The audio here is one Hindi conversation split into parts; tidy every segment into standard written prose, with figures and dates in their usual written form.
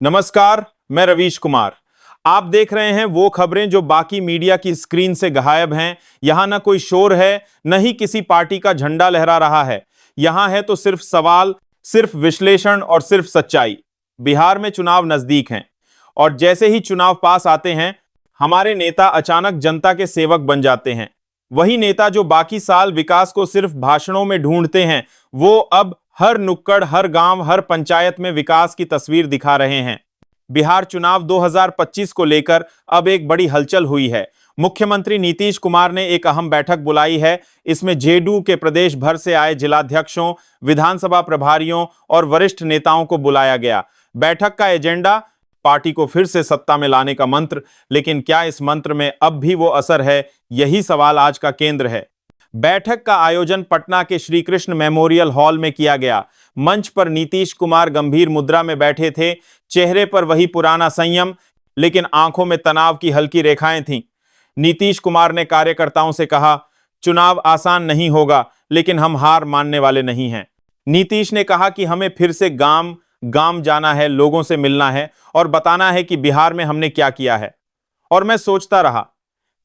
नमस्कार, मैं रवीश कुमार। आप देख रहे हैं वो खबरें जो बाकी मीडिया की स्क्रीन से गायब हैं। यहां ना कोई शोर है, न ही किसी पार्टी का झंडा लहरा रहा है। यहां है तो सिर्फ सवाल, सिर्फ विश्लेषण और सिर्फ सच्चाई। बिहार में चुनाव नजदीक हैं और जैसे ही चुनाव पास आते हैं, हमारे नेता अचानक जनता के सेवक बन जाते हैं। वही नेता जो बाकी साल विकास को सिर्फ भाषणों में ढूंढते हैं, वो अब हर नुक्कड़, हर गांव, हर पंचायत में विकास की तस्वीर दिखा रहे हैं। बिहार चुनाव 2025 को लेकर अब एक बड़ी हलचल हुई है। मुख्यमंत्री नीतीश कुमार ने एक अहम बैठक बुलाई है। इसमें जेडीयू के प्रदेश भर से आए जिलाध्यक्षों, विधानसभा प्रभारियों और वरिष्ठ नेताओं को बुलाया गया। बैठक का एजेंडा पार्टी को फिर से सत्ता में लाने का मंत्र, लेकिन क्या इस मंत्र में अब भी वो असर है? यही सवाल आज का केंद्र है। बैठक का आयोजन पटना के श्री कृष्ण मेमोरियल हॉल में किया गया। मंच पर नीतीश कुमार गंभीर मुद्रा में बैठे थे। चेहरे पर वही पुराना संयम, लेकिन आंखों में तनाव की हल्की रेखाएं थीं। नीतीश कुमार ने कार्यकर्ताओं से कहा, चुनाव आसान नहीं होगा, लेकिन हम हार मानने वाले नहीं हैं। नीतीश ने कहा कि हमें फिर से गांव गांव जाना है, लोगों से मिलना है और बताना है कि बिहार में हमने क्या किया है। और मैं सोचता रहा,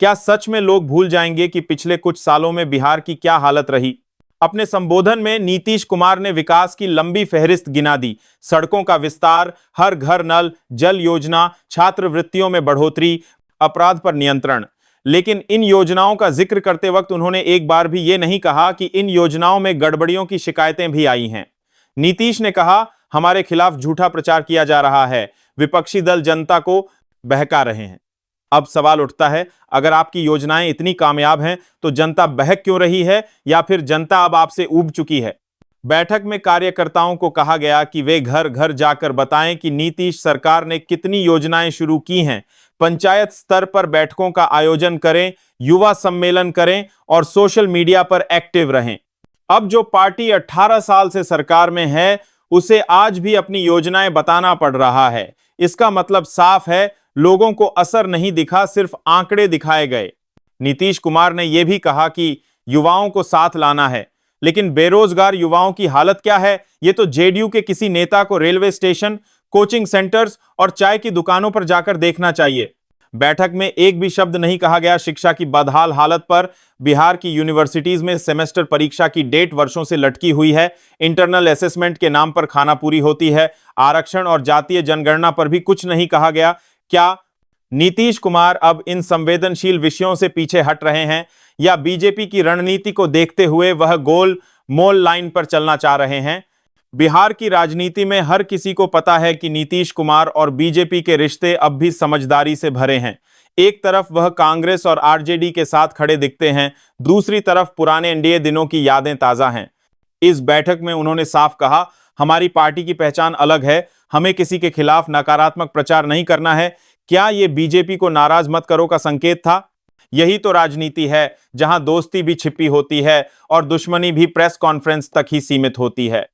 क्या सच में लोग भूल जाएंगे कि पिछले कुछ सालों में बिहार की क्या हालत रही? अपने संबोधन में नीतीश कुमार ने विकास की लंबी फहरिस्त गिना दी। सड़कों का विस्तार, हर घर नल, जल योजना, छात्रवृत्तियों में बढ़ोतरी, अपराध पर नियंत्रण। लेकिन इन योजनाओं का जिक्र करते वक्त उन्होंने एक बार भी ये नहीं कहा कि इन योजनाओं में गड़बड़ियों की शिकायतें भी आई हैं। नीतीश ने कहा, हमारे खिलाफ झूठा प्रचार किया जा रहा है, विपक्षी दल जनता को बहका रहे हैं। अब सवाल उठता है, अगर आपकी योजनाएं इतनी कामयाब हैं तो जनता बहक क्यों रही है, या फिर जनता अब आपसे ऊब चुकी है? बैठक में कार्यकर्ताओं को कहा गया कि वे घर घर जाकर बताएं कि नीतीश सरकार ने कितनी योजनाएं शुरू की हैं। पंचायत स्तर पर बैठकों का आयोजन करें, युवा सम्मेलन करें और सोशल मीडिया पर एक्टिव रहें। अब जो पार्टी 18 साल से सरकार में है, उसे आज भी अपनी योजनाएं बताना पड़ रहा है। इसका मतलब साफ है, लोगों को असर नहीं दिखा, सिर्फ आंकड़े दिखाए गए। नीतीश कुमार ने यह भी कहा कि युवाओं को साथ लाना है, लेकिन बेरोजगार युवाओं की हालत क्या है, यह तो जेडीयू के किसी नेता को रेलवे स्टेशन, कोचिंग सेंटर्स और चाय की दुकानों पर जाकर देखना चाहिए। बैठक में एक भी शब्द नहीं कहा गया शिक्षा की बदहाल हालत पर। बिहार की यूनिवर्सिटीज में सेमेस्टर परीक्षा की डेट वर्षों से लटकी हुई है। इंटरनल असेसमेंट के नाम पर खानापूरी होती है। आरक्षण और जातीय जनगणना पर भी कुछ नहीं कहा गया। क्या नीतीश कुमार अब इन संवेदनशील विषयों से पीछे हट रहे हैं, या बीजेपी की रणनीति को देखते हुए वह गोल मोल लाइन पर चलना चाह रहे हैं? बिहार की राजनीति में हर किसी को पता है कि नीतीश कुमार और बीजेपी के रिश्ते अब भी समझदारी से भरे हैं। एक तरफ वह कांग्रेस और आरजेडी के साथ खड़े दिखते हैं, दूसरी तरफ पुराने एनडीए दिनों की यादें ताजा हैं। इस बैठक में उन्होंने साफ कहा, हमारी पार्टी की पहचान अलग है, हमें किसी के खिलाफ नकारात्मक प्रचार नहीं करना है। क्या यह बीजेपी को नाराज मत करो का संकेत था? यही तो राजनीति है, जहां दोस्ती भी छिपी होती है और दुश्मनी भी प्रेस कॉन्फ्रेंस तक ही सीमित होती है।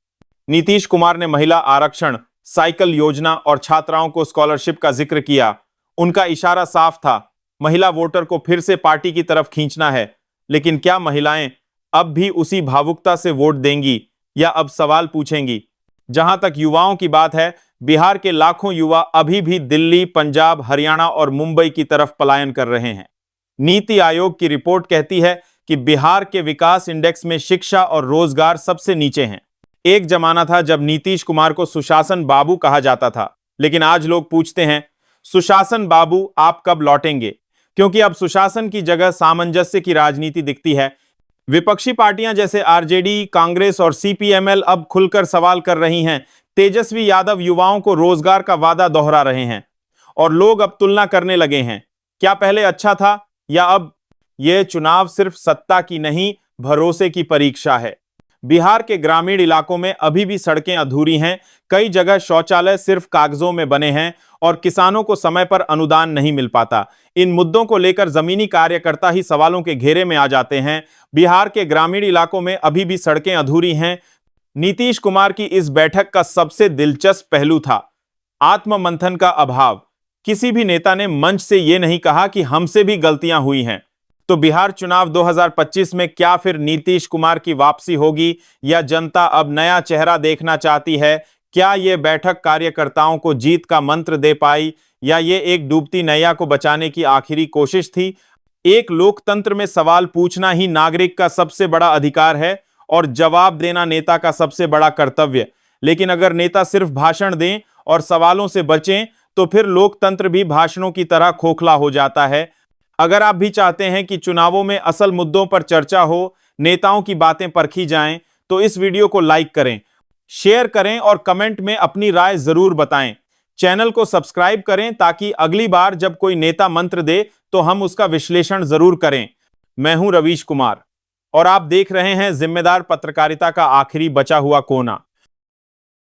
नीतीश कुमार ने महिला आरक्षण, साइकिल योजना और छात्राओं को स्कॉलरशिप का जिक्र किया। उनका इशारा साफ था, महिला वोटर को फिर से पार्टी की तरफ खींचना है। लेकिन क्या महिलाएं अब भी उसी भावुकता से वोट देंगी, या अब सवाल पूछेंगी? जहां तक युवाओं की बात है, बिहार के लाखों युवा अभी भी दिल्ली, पंजाब, हरियाणा और मुंबई की तरफ पलायन कर रहे हैं। नीति आयोग की रिपोर्ट कहती है कि बिहार के विकास इंडेक्स में शिक्षा और रोजगार सबसे नीचे हैं। एक जमाना था जब नीतीश कुमार को सुशासन बाबू कहा जाता था, लेकिन आज लोग पूछते हैं, सुशासन बाबू आप कब लौटेंगे? क्योंकि अब सुशासन की जगह सामंजस्य की राजनीति दिखती है। विपक्षी पार्टियां जैसे आरजेडी, कांग्रेस और सीपीएमएल अब खुलकर सवाल कर रही हैं। तेजस्वी यादव युवाओं को रोजगार का वादा दोहरा रहे हैं और लोग अब तुलना करने लगे हैं, क्या पहले अच्छा था, या अब यह चुनाव सिर्फ सत्ता की नहीं, भरोसे की परीक्षा है। बिहार के ग्रामीण इलाकों में अभी भी सड़कें अधूरी हैं। कई जगह शौचालय सिर्फ कागजों में बने हैं और किसानों को समय पर अनुदान नहीं मिल पाता। इन मुद्दों को लेकर जमीनी कार्यकर्ता ही सवालों के घेरे में आ जाते हैं। बिहार के ग्रामीण इलाकों में अभी भी सड़कें अधूरी हैं। नीतीश कुमार की इस बैठक का सबसे दिलचस्प पहलू था आत्ममंथन का अभाव। किसी भी नेता ने मंच से यह नहीं कहा कि हमसे भी गलतियां हुई हैं। तो बिहार चुनाव 2025 में क्या फिर नीतीश कुमार की वापसी होगी, या जनता अब नया चेहरा देखना चाहती है? क्या ये बैठक कार्यकर्ताओं को जीत का मंत्र दे पाई या ये एक डूबती नैया को बचाने की आखिरी कोशिश थी? एक लोकतंत्र में सवाल पूछना ही नागरिक का सबसे बड़ा अधिकार है और जवाब देना नेता का सबसे बड़ा कर्तव्य। लेकिन अगर नेता सिर्फ भाषण दें और सवालों से बचें तो फिर लोकतंत्र भी भाषणों की तरह खोखला हो जाता है। अगर आप भी चाहते हैं कि चुनावों में असल मुद्दों पर चर्चा हो, नेताओं की बातें परखी जाएं, तो इस वीडियो को लाइक करें, शेयर करें और कमेंट में अपनी राय जरूर बताएं। चैनल को सब्सक्राइब करें ताकि अगली बार जब कोई नेता मंत्र दे तो हम उसका विश्लेषण जरूर करें। मैं हूं रवीश कुमार और आप देख रहे हैं जिम्मेदार पत्रकारिता का आखिरी बचा हुआ कोना।